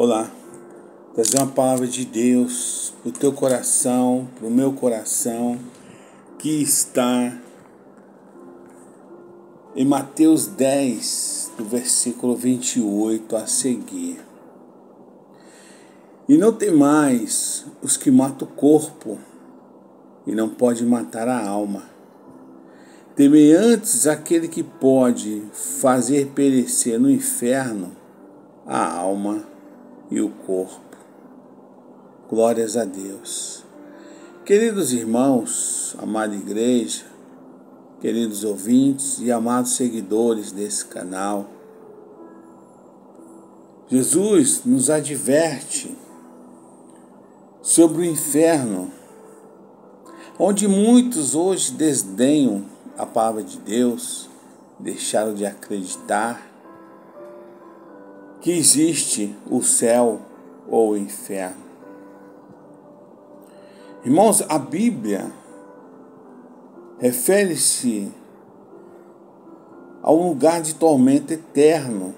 Olá, trazer uma palavra de Deus para o teu coração, para o meu coração, que está em Mateus 10, do versículo 28 a seguir. E não tem mais os que matam o corpo e não pode matar a alma. Temei antes aquele que pode fazer perecer no inferno a alma e o corpo. Glórias a Deus. Queridos irmãos, amada igreja, queridos ouvintes e amados seguidores desse canal, Jesus nos adverte sobre o inferno, onde muitos hoje desdenham a palavra de Deus, deixaram de acreditar que existe o céu ou o inferno. Irmãos, a Bíblia refere-se a um lugar de tormento eterno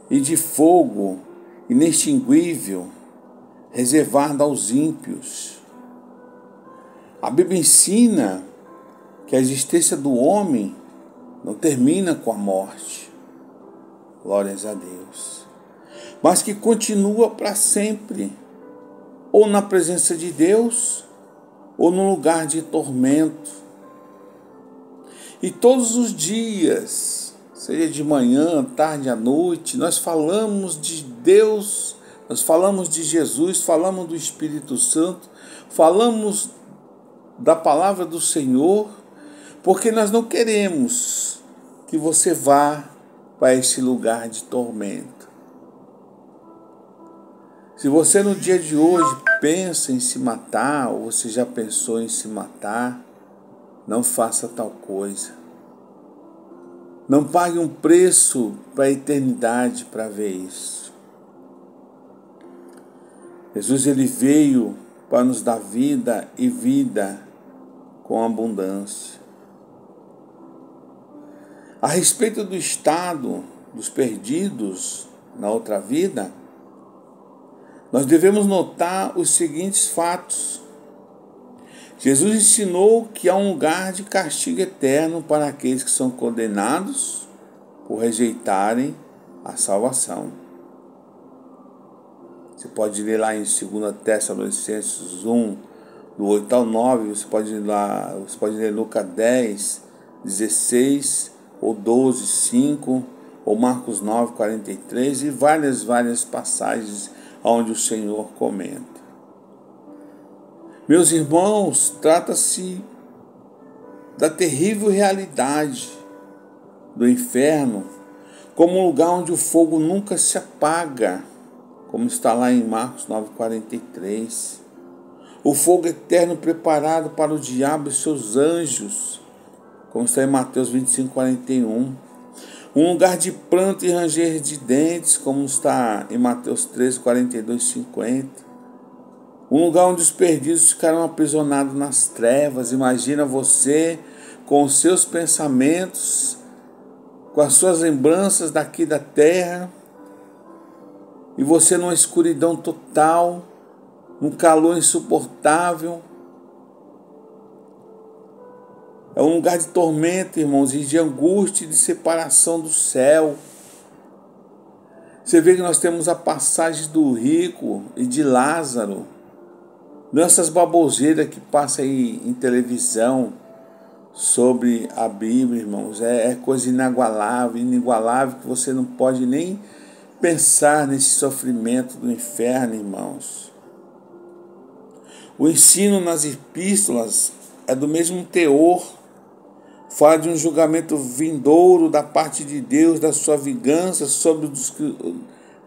e de fogo inextinguível reservado aos ímpios. A Bíblia ensina que a existência do homem não termina com a morte, glórias a Deus, mas que continua para sempre, ou na presença de Deus, ou num lugar de tormento. E todos os dias, seja de manhã, tarde, à noite, nós falamos de Deus, nós falamos de Jesus, falamos do Espírito Santo, falamos da palavra do Senhor, porque nós não queremos que você vá para esse lugar de tormento. Se você no dia de hoje pensa em se matar, ou você já pensou em se matar, não faça tal coisa. Não pague um preço para a eternidade para ver isso. Jesus ele veio para nos dar vida e vida com abundância. A respeito do estado dos perdidos na outra vida, nós devemos notar os seguintes fatos. Jesus ensinou que há um lugar de castigo eterno para aqueles que são condenados por rejeitarem a salvação. Você pode ler lá em 2 Tessalonicenses 1, do 8 ao 9, você pode ler Lucas 10, 16, ou 12, 5, ou Marcos 9, 43, e várias passagens onde o Senhor comenta. Meus irmãos, trata-se da terrível realidade do inferno como um lugar onde o fogo nunca se apaga, como está lá em Marcos 9,43. O fogo eterno preparado para o diabo e seus anjos, como está em Mateus 25,41. Um lugar de pranto e ranger de dentes, como está em Mateus 13, 42, 50. Um lugar onde os perdidos ficarão aprisionados nas trevas. Imagina você com os seus pensamentos, com as suas lembranças daqui da terra, e você numa escuridão total, num calor insuportável. É um lugar de tormento, irmãos, e de angústia e de separação do céu. Você vê que nós temos a passagem do rico e de Lázaro. Nessas baboseiras que passam aí em televisão sobre a Bíblia, irmãos, é coisa inigualável, que você não pode nem pensar nesse sofrimento do inferno, irmãos. O ensino nas epístolas é do mesmo teor. Fala de um julgamento vindouro da parte de Deus, da sua vingança sobre os que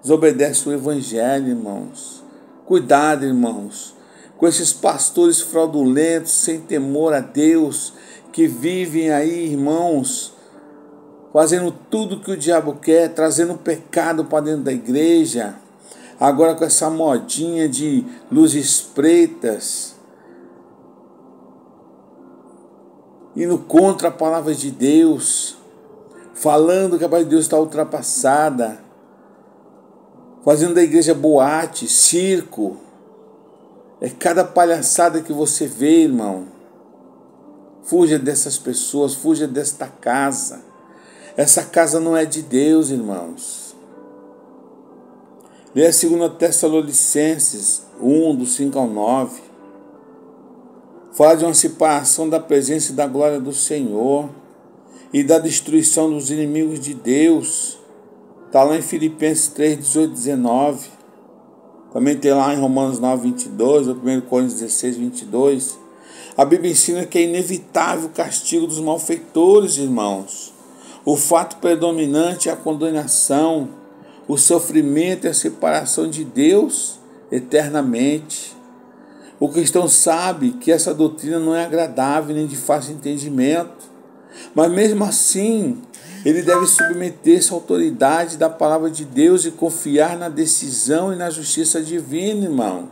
desobedecem o Evangelho, irmãos. Cuidado, irmãos, com esses pastores fraudulentos, sem temor a Deus, que vivem aí, irmãos, fazendo tudo que o diabo quer, trazendo pecado para dentro da igreja. Agora com essa modinha de luzes pretas, indo contra a palavra de Deus, falando que a palavra de Deus está ultrapassada, fazendo da igreja boate, circo. É cada palhaçada que você vê, irmão. Fuja dessas pessoas, fuja desta casa. Essa casa não é de Deus, irmãos. Leia 2 Tessalonicenses 1, do 5 ao 9. Fala de uma separação da presença e da glória do Senhor e da destruição dos inimigos de Deus. Está lá em Filipenses 3, 18, 19. Também tem lá em Romanos 9, 22, ou 1 Coríntios 16, 22. A Bíblia ensina que é inevitável o castigo dos malfeitores, irmãos. O fato predominante é a condenação, o sofrimento e a separação de Deus eternamente. O cristão sabe que essa doutrina não é agradável nem de fácil entendimento, mas mesmo assim, ele deve submeter-se à autoridade da palavra de Deus e confiar na decisão e na justiça divina, irmão.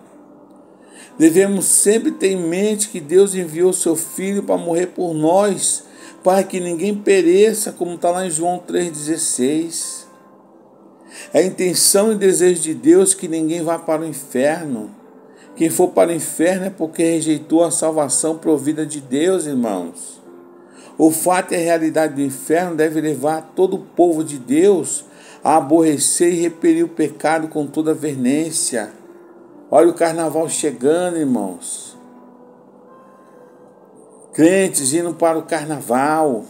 Devemos sempre ter em mente que Deus enviou seu Filho para morrer por nós, para que ninguém pereça, como está lá em João 3,16. É a intenção e desejo de Deus que ninguém vá para o inferno. Quem for para o inferno é porque rejeitou a salvação provida de Deus, irmãos. O fato e a realidade do inferno deve levar todo o povo de Deus a aborrecer e repelir o pecado com toda veemência. Olha o carnaval chegando, irmãos. Crentes indo para o carnaval.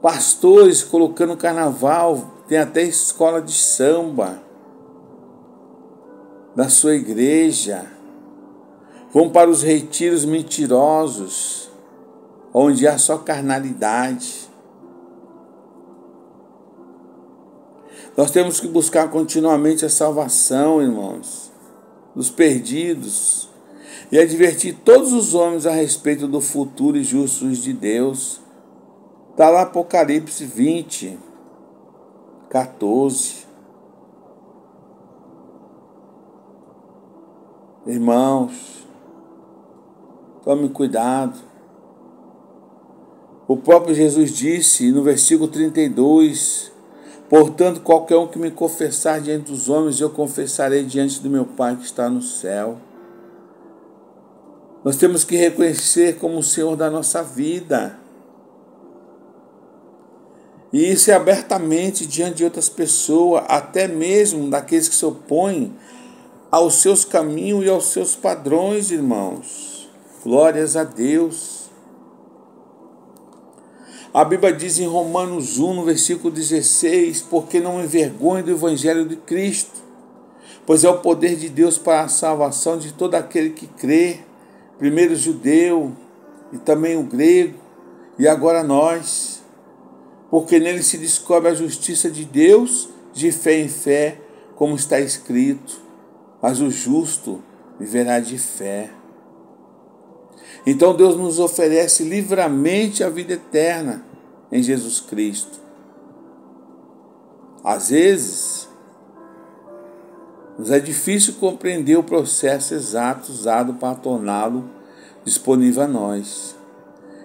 Pastores colocando carnaval. Tem até escola de samba da sua igreja. Vão para os retiros mentirosos, onde há só carnalidade. Nós temos que buscar continuamente a salvação, irmãos, dos perdidos, e advertir todos os homens a respeito do futuro e justo de Deus. Está lá Apocalipse 20, 14. Irmãos, tome cuidado. O próprio Jesus disse no versículo 32, portanto, qualquer um que me confessar diante dos homens, eu confessarei diante do meu Pai que está no céu. Nós temos que reconhecer como o Senhor da nossa vida. E isso é abertamente diante de outras pessoas, até mesmo daqueles que se opõem aos seus caminhos e aos seus padrões, irmãos. Glórias a Deus. A Bíblia diz em Romanos 1, no versículo 16, porque não me envergonho do Evangelho de Cristo, pois é o poder de Deus para a salvação de todo aquele que crê, primeiro o judeu e também o grego, e agora nós, porque nele se descobre a justiça de Deus de fé em fé, como está escrito, mas o justo viverá de fé. Então Deus nos oferece livremente a vida eterna em Jesus Cristo. Às vezes, nos é difícil compreender o processo exato usado para torná-lo disponível a nós.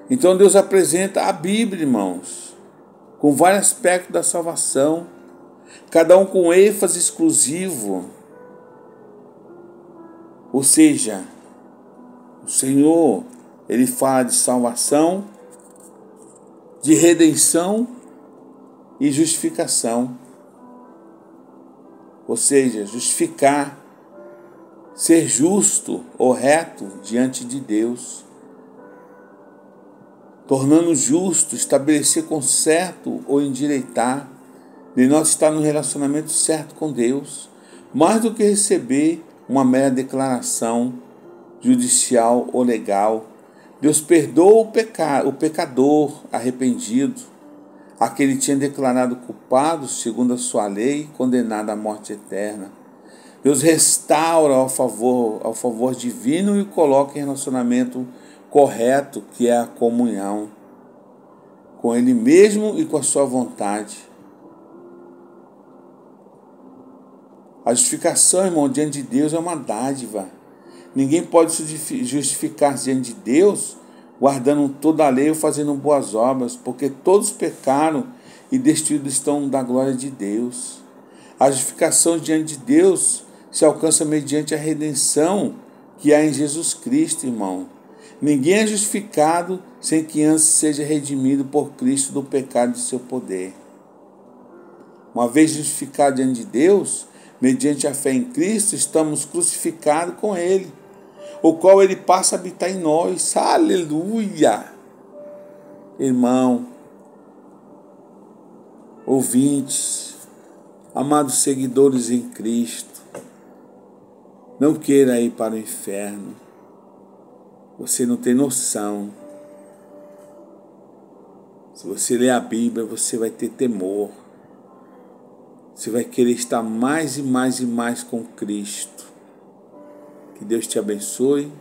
Então Deus apresenta a Bíblia, irmãos, com vários aspectos da salvação, cada um com ênfase exclusivo. Ou seja, o Senhor, Ele fala de salvação, de redenção e justificação. Ou seja, justificar, ser justo ou reto diante de Deus. Tornando justo, estabelecer conserto ou endireitar, de nós estar no relacionamento certo com Deus, mais do que receber uma mera declaração judicial ou legal. Deus perdoa o pecador arrependido, aquele que tinha declarado culpado segundo a sua lei, condenado à morte eterna. Deus restaura ao favor divino e o coloca em relacionamento correto, que é a comunhão com Ele mesmo e com a sua vontade. A justificação, irmão, diante de Deus é uma dádiva. Ninguém pode se justificar diante de Deus guardando toda a lei ou fazendo boas obras, porque todos pecaram e destituídos estão da glória de Deus. A justificação diante de Deus se alcança mediante a redenção que há em Jesus Cristo, irmão. Ninguém é justificado sem que antes seja redimido por Cristo do pecado e do seu poder. Uma vez justificados diante de Deus, mediante a fé em Cristo, estamos crucificados com Ele, o qual Ele passa a habitar em nós. Aleluia! Irmão, ouvintes, amados seguidores em Cristo, não queira ir para o inferno. Você não tem noção. Se você ler a Bíblia, você vai ter temor. Você vai querer estar mais e mais e mais com Cristo. Que Deus te abençoe.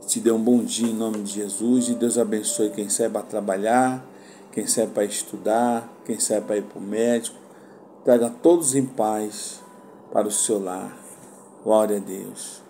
Te dê um bom dia em nome de Jesus. E Deus abençoe quem sai para trabalhar, quem sai para estudar, quem sai para ir para o médico. Traga todos em paz para o seu lar. Glória a Deus.